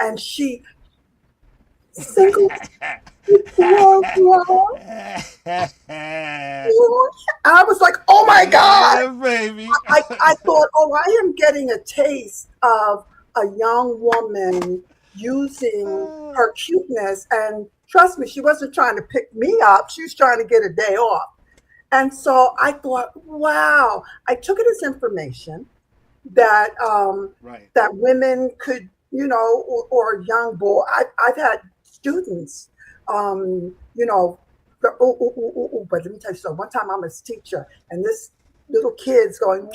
and she single. I was like, oh my God. Yeah, baby. I thought, I am getting a taste of a young woman using her cuteness. And trust me, she wasn't trying to pick me up. She was trying to get a day off. And so I thought, wow. I took it as information that that women could, or a young boy. I've had students, but let me tell you something. One time I'm a teacher, and this little kid's going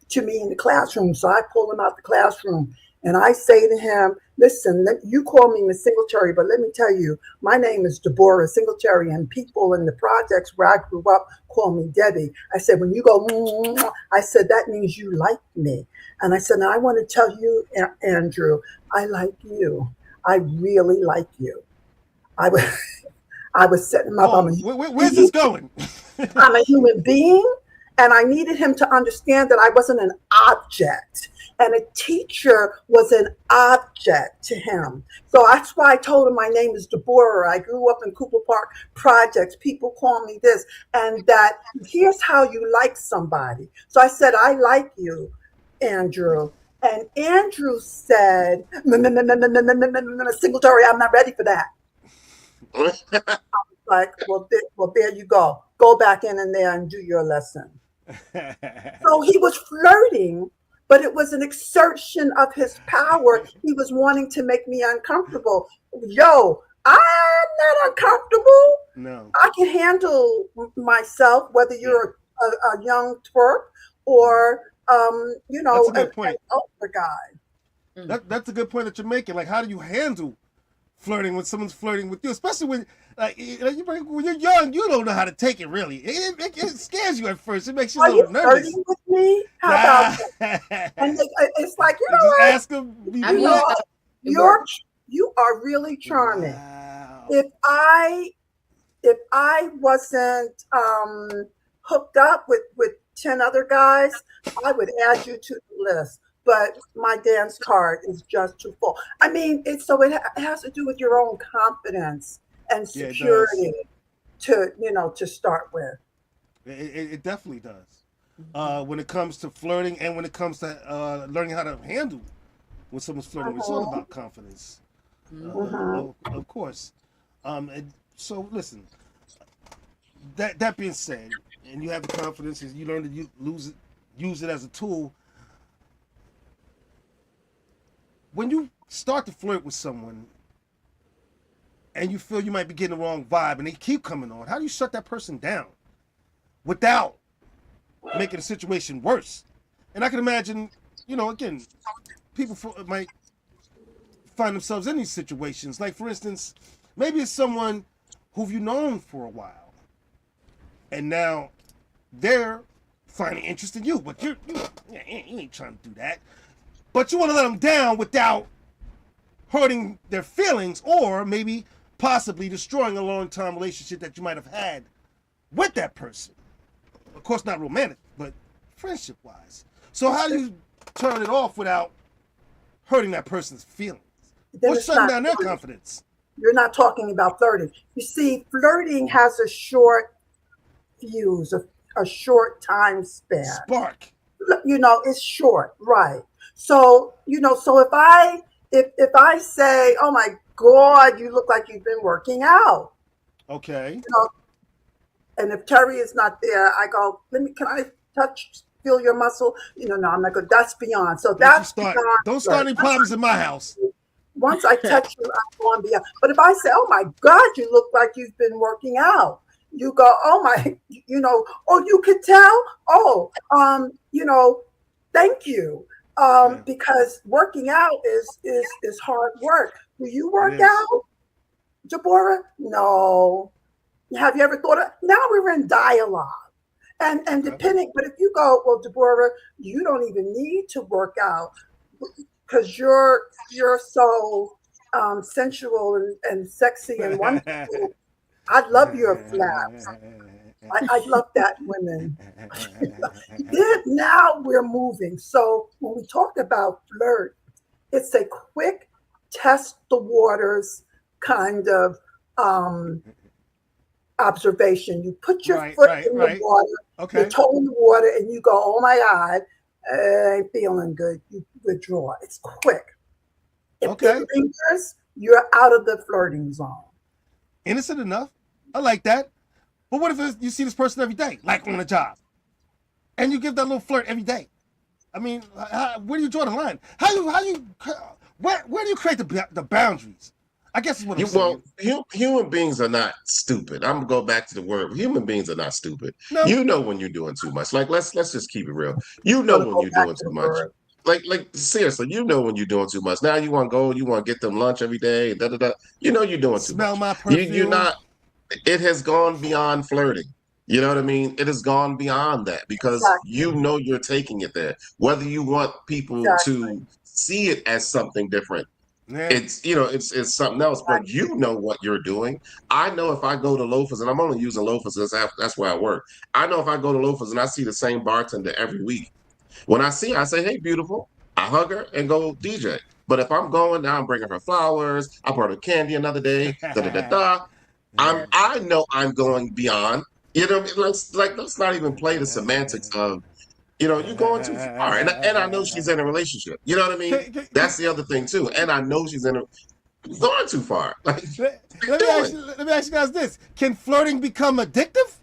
to me in the classroom. So I pull him out the classroom, and I say to him, listen, you call me Miss Singletary, but let me tell you, my name is Deborah Singletary, and people in the projects where I grew up call me Debbie. I said, when you go, I said, that means you like me. And I said, now I want to tell you, Andrew, I like you. I really like you. I was setting him up. Where's this going? I'm a human being, and I needed him to understand that I wasn't an object, and a teacher was an object to him. So that's why I told him my name is Deborah. I grew up in Cooper Park projects. People call me this, and that here's how you like somebody. So I said, I like you, Andrew. And Andrew said, Singletary, I'm not ready for that. I was like, well, there you go. Go back in there and do your lesson. So he was flirting, but it was an exertion of his power. He was wanting to make me uncomfortable. Yo, I'm not uncomfortable. No. I can handle myself, whether you're a young twerp or, that's a good point. an older guy. That's a good point that you're making. Like, how do you handle flirting when someone's flirting with you, especially when when you're young, you don't know how to take it really. It scares you at first. It makes you a Are you little nervous. flirting with me? How about that? And it's like, you You know just what? ask them. I've You used know, that. It works. you are really charming. Wow. If I wasn't hooked up with 10 other guys, I would add you to the list. But my dance card is just too full. I mean, it has to do with your own confidence and Yeah, it does. security to start with. It definitely does. When it comes to flirting and when it comes to learning how to handle when someone's flirting, it's all about confidence. Of course. And so listen. That being said, and you have the confidence, and you learn to use it as a tool. When you start to flirt with someone, and you feel you might be getting the wrong vibe, and they keep coming on, how do you shut that person down without making the situation worse? And I can imagine, again, people might find themselves in these situations. Like, for instance, maybe it's someone who you've known for a while, and now they're finding interest in you, but you ain't trying to do that. But you want to let them down without hurting their feelings, or maybe possibly destroying a long-term relationship that you might have had with that person. Of course, not romantic, but friendship-wise. So how do you turn it off without hurting that person's feelings? What's shutting down their confidence? You're not talking about flirting. You see, flirting has a short fuse, a short time span. Spark. It's short, right? So, so if I say, "Oh my God, you look like you've been working out," okay, and if Terry is not there, I go, can I feel your muscle? No, I'm not good. That's beyond. So that's beyond. Don't start any problems in my house. Once I touch you, I'm going beyond. But if I say, "Oh my God, you look like you've been working out," you go, "Oh my," oh, you could tell. Oh, thank you. Because working out is hard work. Do you work out, Deborah? No. Have you ever thought of? Now we're in dialogue, and depending. But if you go, "Well, Deborah, you don't even need to work out because you're so sensual and sexy and wonderful. I love your flaps. I love that, women." Then now we're moving. So when we talk about flirt, it's a quick test the waters kind of observation. You put your foot in the water, your toe in the water, and you go, "Oh my God, I ain't feeling good." You withdraw. It's quick. If it lingers, you're out of the flirting zone. Innocent enough. I like that. But what if you see this person every day, like on a job, and you give that little flirt every day? I mean, where do you draw the line? Where do you create the boundaries? I guess is what I'm saying. Well, human beings are not stupid. I'm gonna go back to the word. Human beings are not stupid. No. You know when you're doing too much. Like let's just keep it real. You know when you're doing too much. Like seriously, you know when you're doing too much. Now you want to go, you want to get them lunch every day. Da da da. You know you're doing too much. Smell my perfume. You're not. It has gone beyond flirting. You know what I mean? It has gone beyond that because you know you're taking it there. Whether you want people to see it as something different, it's it's something else. But you know what you're doing. I know if I go to Loafers, and I'm only using Loafers because that's where I work. I know if I go to Loafers and I see the same bartender every week, when I see her, I say, "Hey, beautiful." I hug her and go DJ. But if I'm going now, I'm bringing her flowers. I brought her candy another day. Da da da da. I know I'm going beyond. Let's not even play the semantics of, you're going too far. And I know she's in a relationship. You know what I mean? That's the other thing too. And I know she's going too far. Like, let me ask you guys this: can flirting become addictive?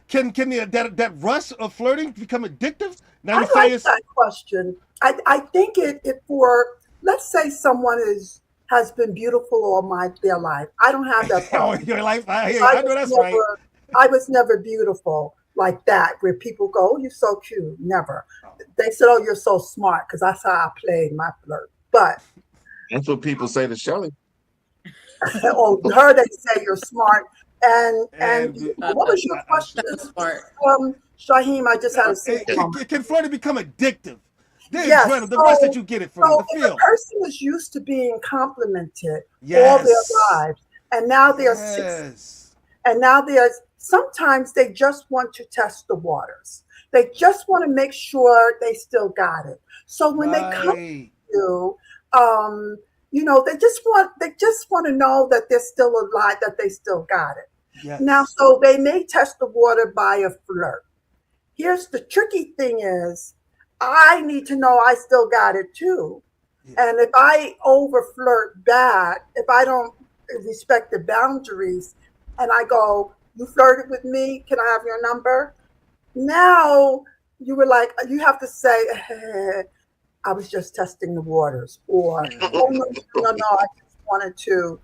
Can that rush of flirting become addictive? Now I like that question. I think it for, let's say someone has been beautiful all their life. I don't have that problem. Your life, I know that's right. I was never beautiful like that, where people go, "Oh, you're so cute." Never. They said, "Oh, you're so smart," because that's how I played my flirt. But that's what people say to Shelley. or her, they say you're smart. And And what was your I, question, Smart. Shaheem? I just had a It, super moment. can flirting become addictive? The Yes. adrenaline, the rush that you get it from it, So the if a feel. person is used to being complimented all their Yes. lives, and now they're 60, Yes. and now there's sometimes they just want to test the waters. They just want to make sure they still got it. So when they come Right. to you, they just want to know that they're still alive, that they still got it. Now, Yes. so they may test the water by a flirt. Here's the tricky thing is I need to know I still got it too. Yeah. And if I over flirt back, if I don't respect the boundaries and I go, you flirted with me, can I have your number? Now you were like, you have to say, I was just testing the waters. Or, oh, no, I just wanted to,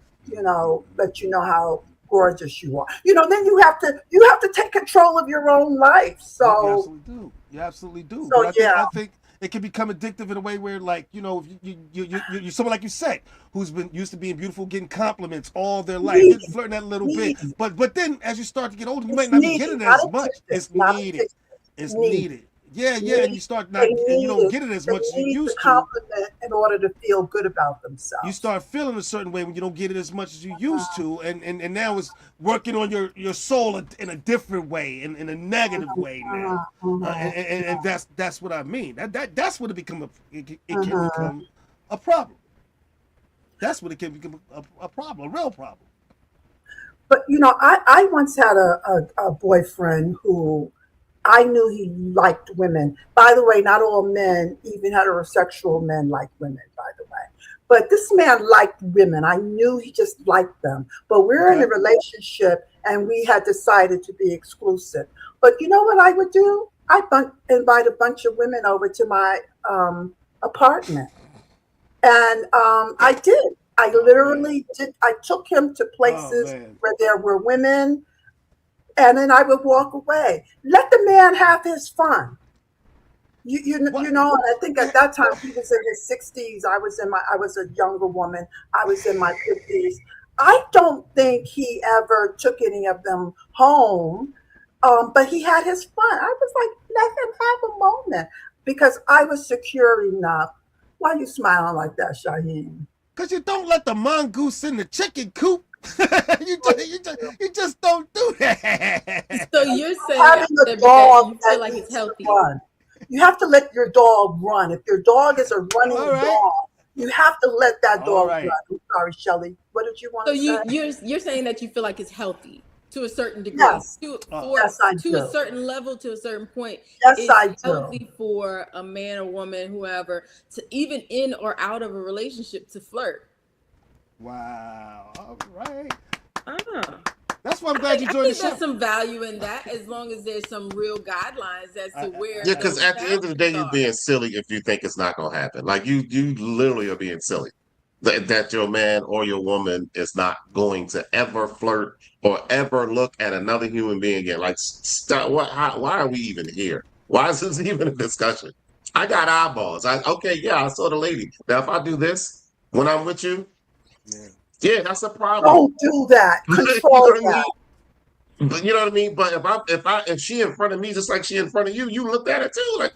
let you know how gorgeous you are. Then you have to take control of your own life. You So, absolutely do. You absolutely do. But so yeah, I think it can become addictive in a way where, like, if you're someone like you said, who's been used to being beautiful, getting compliments all their life. You're needy, flirting that little bit, needy. but then as you start to get older, you It's might not be needy, getting it not as much. addictive, It's not needed. addictive. It's Needy. needed. Yeah, yeah, and Need, you start they not, and you need don't it. get it as They much as you need the used to. compliment in order to feel good about You themselves. start feeling a certain way when you don't get it as much as you used to, and now it's working on your soul in a different way, in a negative way now, and that's what I mean. That's what it can become a problem. That's what it can become a problem, a real problem. But I once had a boyfriend who I knew he liked women. By the way, not all men, even heterosexual men, like women, by the way. But this man liked women. I knew he just liked them. But we're in a Okay. relationship and we had decided to be exclusive. But you know what I would do? Invite a bunch of women over to my apartment. And I did. I Oh man. literally did. I took him to Oh places man. where there were women, and then I would walk away. Let the man have his fun. What? And I think at that time he was in his 60s. I was a younger woman. I was in my 50s. I don't think he ever took any of them home, but he had his fun. I was like, let him have a moment because I was secure enough. Why are you smiling like that, Shaheem? Cause you don't let the mongoose in the chicken coop. you just don't do So that. you're saying Having a that dog you feel that like it's needs to healthy. run. You have to let your dog run. If your dog is a running All right. dog, you have to let that All dog right. run. I'm sorry, Shelley. What did you So want to say? you're saying that you feel like it's healthy to a certain degree, Yes. Oh. Yes, I to a do. certain level, to a certain point. Yes, It's I do. healthy for a man or woman, whoever, to even in or out of a relationship to flirt. Wow. All right. Ah. That's why I'm glad you I joined the think there's show. some value in that as long as there's some real guidelines as to where Yeah, because those at the end of the day, boundaries you're are. being silly if you think it's not gonna happen. Like you literally are being silly that your man or your woman is not going to ever flirt or ever look at another human being again. Like, stop. Why are we even here? Why is this even a discussion? I got eyeballs. Okay, yeah, I saw the lady. Now, if I do this when I'm with you, Yeah. yeah, that's a problem. Don't do that. You know Control what I mean? that. But you know what I mean? But if she in front of me, just like she in front of you, you looked at it too. Like,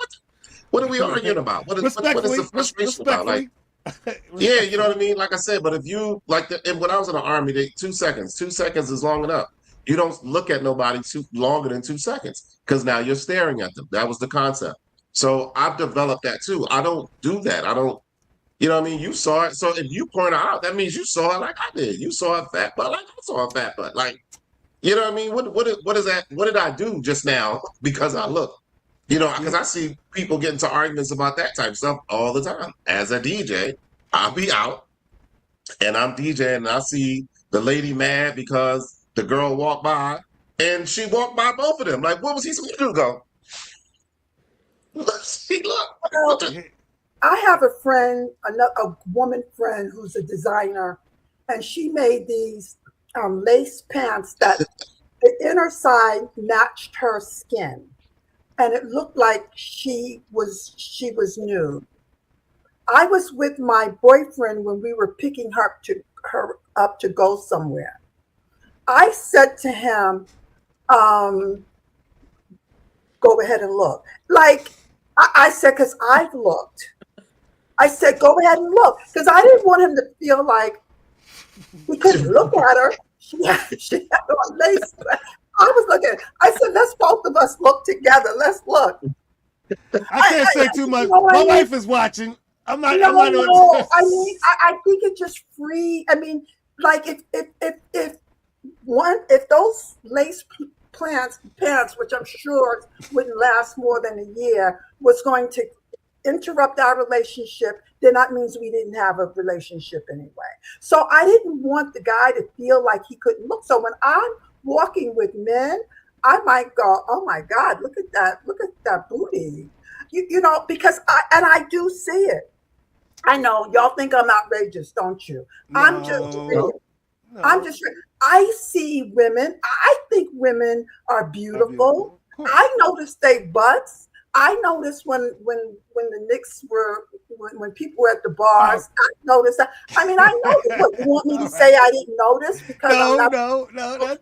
what are we arguing about? What is the Respectfully, frustration about? Like, respectfully, yeah, you know what respectfully. I mean? Like I said, but if you and when I was in the army, 2 seconds, 2 seconds is long enough. You don't look at nobody too longer than 2 seconds because now you're staring at them. That was the concept. So I've developed that too. I don't do that. I don't, you know what I mean? You saw it. So if you point her out, that means you saw it like I did. You saw a fat butt like I saw a fat butt. Like, you know what I mean? What is that? What did I do just now because I looked? You know, because Yeah. I see people get into arguments about that type of stuff all the time. As a DJ, I'll be out and I'm DJing and I see the lady mad because the girl walked by and she walked by both of them. Like, what was he supposed to do? Go, look, see, look. What Well, the, Yeah. I have a friend, a woman friend who's a designer, and she made these lace pants that the inner side matched her skin, and it looked like she was nude. I was with my boyfriend when we were picking her up to go somewhere. I said to him, go ahead and look. Like I said, because I've looked. I said, go ahead and look. Because I didn't want him to feel like he couldn't look at her. She had on lace. I was looking. I said, let's both of us look together. Let's look. I can't say too much. You know My wife is watching. I'm not. No, I'm not I mean, I think it just free. I mean, like if those lace pants, which I'm sure wouldn't last more than a year, was going to interrupt our relationship, then that means we didn't have a relationship anyway. So I didn't want the guy to feel like he couldn't look. So when I'm walking with men, I might go, oh my God, look at that booty. You know, because I do see it. I know y'all think I'm outrageous, don't you? No, I'm just real. I'm just real. I see women. I think women are beautiful. I notice they butts. I noticed when the Knicks were when people were at the bars. I noticed that. I mean, I noticed. What you want me to say? I didn't notice because I'm not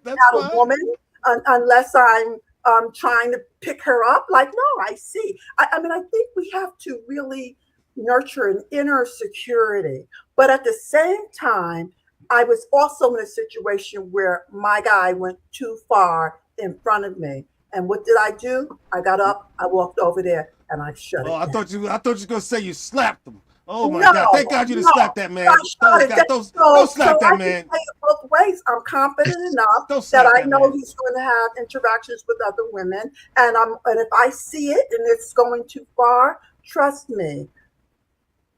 that's a woman unless I'm trying to pick her up. Like, no, I see. I mean, I think we have to really nurture an inner security, but at the same time, I was also in a situation where my guy went too far in front of me. And what did I do? I got up, I walked over there, and I shut it down. I thought you were gonna say you slapped him. Oh my God! Thank God you didn't slap that man. Don't slap that man. I it both ways. I'm confident enough that I know he's going to have interactions with other women, and if I see it and it's going too far, trust me,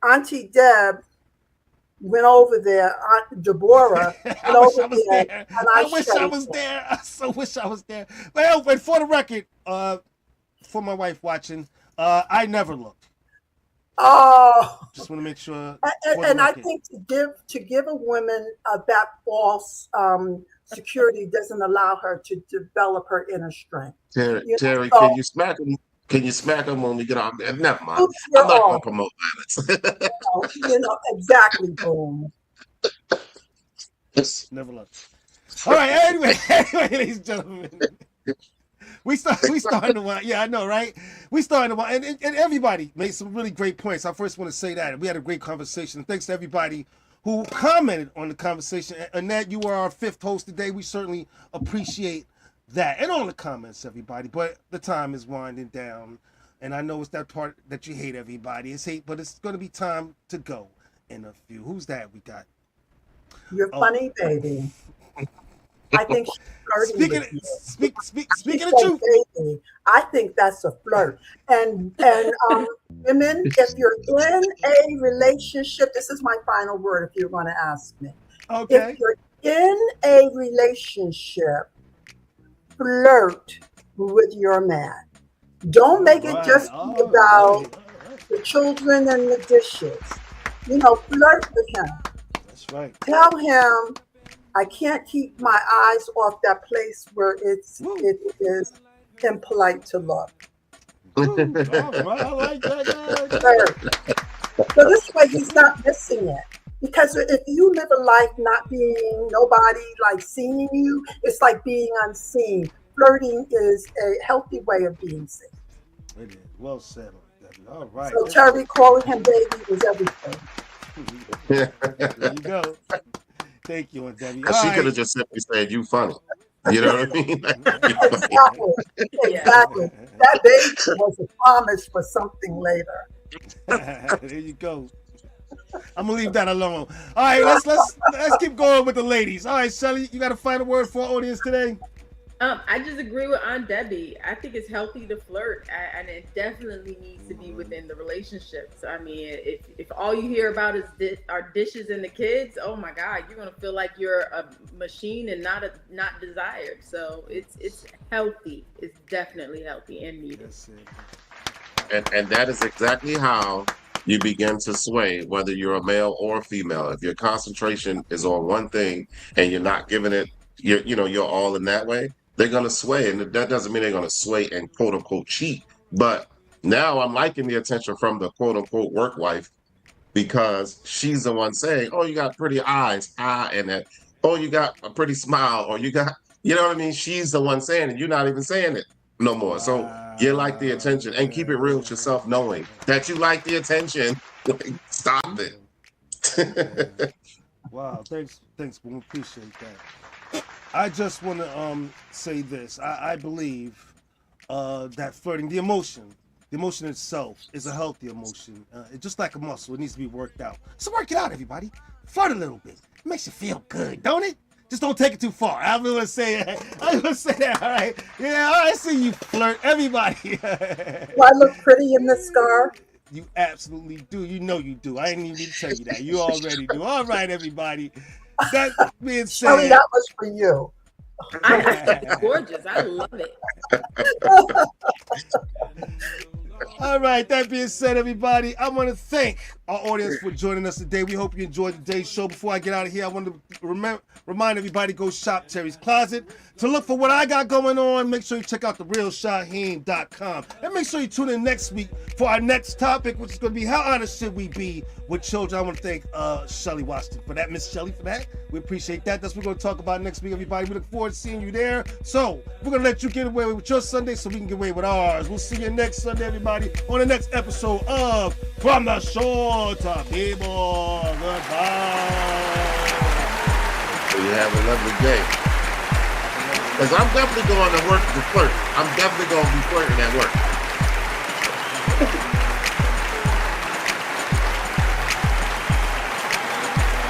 Auntie Deb went over there, Aunt Deborah went over there, and I wish I was there. I so wish I was there. Well, but for the record, for my wife watching, I never looked. Oh, just want to make sure. And I think to give a woman that false security doesn't allow her to develop her inner strength. Terry, can you smack him? Can you smack him when we get off there? Never mind. I'm not going to promote violence. You know, exactly. Boom. Never looked. All right. Anyway, ladies and gentlemen. We started a while. Yeah, I know, right? We started a while, and everybody made some really great points. I first want to say that we had a great conversation. Thanks to everybody who commented on the conversation. Annette, you were our 5th host today. We certainly appreciate that, and all the comments, everybody. But the time is winding down, and I know it's that part that you hate. Everybody, it's hate, but it's going to be time to go in a few. Who's that we got? You're funny, baby. I think she's flirting with you. Speaking of truth, baby, I think that's a flirt. And women, if you're in a relationship, this is my final word. If you're going to ask me, okay. If you're in a relationship, flirt with your man. Don't make it just about the children and the dishes. You know, flirt with him. That's right. Tell him, I can't keep my eyes off that place where it is impolite to look. I like that. So this way he's not missing it. Because if you live a life not being nobody like seeing you, it's like being unseen. Flirting is a healthy way of being seen. It is. Well said. All right. So Terry calling him baby is everything. There you go. Thank you, Aunt Debbie. She could have just simply said, "You funny." You know what I mean? Exactly. That baby was a promise for something later. There you go. I'm gonna leave that alone. All right, let's keep going with the ladies. All right, Shelly, you got a final word for our audience today? I just agree with Aunt Debbie. I think it's healthy to flirt, and it definitely needs to be within the relationships. I mean, if all you hear about is are dishes and the kids, oh my God, you're gonna feel like you're a machine and not desired. So it's healthy. It's definitely healthy and needed. And that is exactly how you begin to sway, whether you're a male or a female. If your concentration is on one thing and you're not giving it, you're all in that way, they're going to sway. And that doesn't mean they're going to sway and quote unquote cheat. But now I'm liking the attention from the quote unquote work wife because she's the one saying, "Oh, you got pretty eyes, and that. Oh, you got a pretty smile, or you got, you know what I mean." She's the one saying it. You're not even saying it no more. So you like the attention, and keep it real with yourself, knowing that you like the attention. Stop it. Wow, thanks, Boom. Appreciate that. I just want to say this. I believe that flirting, the emotion itself is a healthy emotion. It's just like a muscle. It needs to be worked out. So work it out, everybody. Flirt a little bit. It makes you feel good, don't it? Just don't take it too far. I'm gonna say that. All right. Yeah. All right. See you flirt, everybody. Do I look pretty in this scarf? You absolutely do. You know you do. I ain't even need to tell you that. You already do. All right, everybody. That being said, Shelly, that was for you. I think it's gorgeous. I love it. All right, that being said, everybody, I want to thank our audience for joining us today. We hope you enjoyed today's show. Before I get out of here, I want to remind everybody to go shop Terry's Closet. To look for what I got going on, make sure you check out therealshaheem.com. And make sure you tune in next week for our next topic, which is going to be how honest should we be with children. I want to thank Shelly Washington for that, Miss Shelly, for that. We appreciate that. That's what we're going to talk about next week, everybody. We look forward to seeing you there. So we're going to let you get away with your Sunday so we can get away with ours. We'll see you next Sunday, everybody, on the next episode of From the Shore to People. Goodbye. So you have a lovely day. Because I'm definitely going to work to flirt. I'm definitely going to be flirting at work.